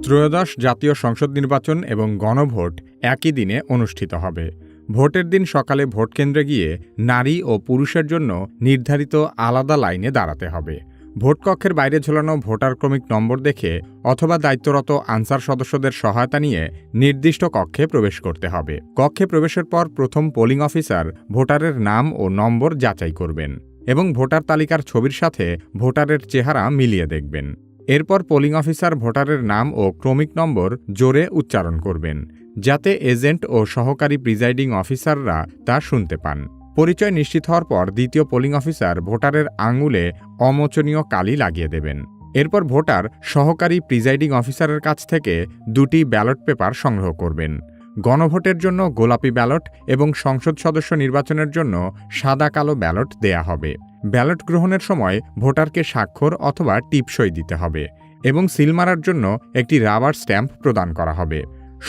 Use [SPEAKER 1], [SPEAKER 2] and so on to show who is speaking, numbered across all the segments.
[SPEAKER 1] ত্রয়োদশ জাতীয় সংসদ নির্বাচন এবং গণভোট একই দিনে অনুষ্ঠিত হবে। ভোটের দিন সকালে ভোটকেন্দ্রে গিয়ে নারী ও পুরুষের জন্য নির্ধারিত আলাদা লাইনে দাঁড়াতে হবে। ভোটকক্ষের বাইরে ঝোলানো ভোটার ক্রমিক নম্বর দেখে অথবা দায়িত্বরত আনসার সদস্যদের সহায়তা নিয়ে নির্দিষ্ট কক্ষে প্রবেশ করতে হবে। কক্ষে প্রবেশের পর প্রথম পোলিং অফিসার ভোটারের নাম ও নম্বর যাচাই করবেন এবং ভোটার তালিকার ছবির সাথে ভোটারের চেহারা মিলিয়ে দেখবেন। এরপর পোলিং অফিসার ভোটারের নাম ও ক্রমিক নম্বর জোরে উচ্চারণ করবেন, যাতে এজেন্ট ও সহকারী প্রিজাইডিং অফিসাররা তা শুনতে পান। পরিচয় নিশ্চিত হওয়ার পর দ্বিতীয় পোলিং অফিসার ভোটারের আঙুলে অমোচনীয় কালি লাগিয়ে দেবেন। এরপর ভোটার সহকারী প্রিজাইডিং অফিসারের কাছ থেকে 2টি ব্যালট পেপার সংগ্রহ করবেন। গণভোটের জন্য গোলাপি ব্যালট এবং সংসদ সদস্য নির্বাচনের জন্য সাদা কালো ব্যালট দেয়া হবে। ব্যালট গ্রহণের সময় ভোটারকে স্বাক্ষর অথবা টিপসই দিতে হবে এবং সিল মারার জন্য একটি রাবার স্ট্যাম্প প্রদান করা হবে।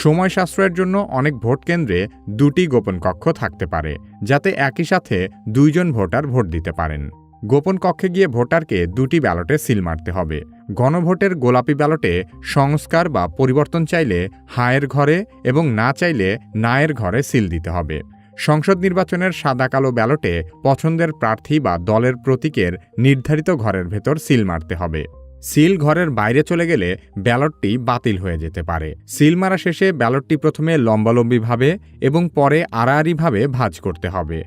[SPEAKER 1] সময় সাশ্রয়ের জন্য অনেক ভোট কেন্দ্রে 2টি গোপন কক্ষ থাকতে পারে, যাতে একই সাথে 2 জন ভোটার ভোট দিতে পারেন। গোপন কক্ষে গিয়ে ভোটারকে 2টি ব্যালটে সিল মারতে হবে। গণভোটের গোলাপি ব্যালটে সংস্কার বা পরিবর্তন চাইলে হায়ের ঘরে এবং না চাইলে নায়ের ঘরে সিল দিতে হবে। সংসদ নির্বাচনের সাদা কালো ব্যালটে পছন্দের প্রার্থী বা দলের প্রতীকের নির্ধারিত ঘরের ভেতর সিল মারতে হবে। সিল ঘরের বাইরে চলে গেলে ব্যালটটি বাতিল হয়ে যেতে পারে। সিল মারা শেষে ব্যালটটি প্রথমে লম্বালম্বিভাবে এবং পরে আড়াআড়িভাবে ভাঁজ করতে হবে,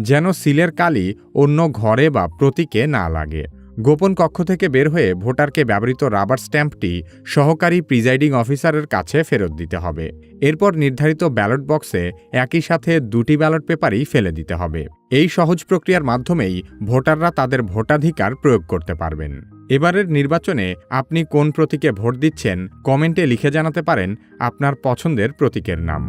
[SPEAKER 1] যেন সিলের কালি অন্য ঘরে বা প্রতীকে না লাগে। গোপন কক্ষ থেকে বের হয়ে ভোটারকে ব্যবহৃত রাবার স্ট্যাম্পটি সহকারী প্রিজাইডিং অফিসারের কাছে ফেরত দিতে হবে। এরপর নির্ধারিত ব্যালট বক্সে একই সাথে 2টি ব্যালট পেপারই ফেলে দিতে হবে। এই সহজ প্রক্রিয়ার মাধ্যমেই ভোটাররা তাদের ভোটাধিকার প্রয়োগ করতে পারবেন। এবারের নির্বাচনে আপনি কোন প্রতীকে ভোট দিচ্ছেন কমেন্টে লিখে জানাতে পারেন আপনার পছন্দের প্রতীকের নাম।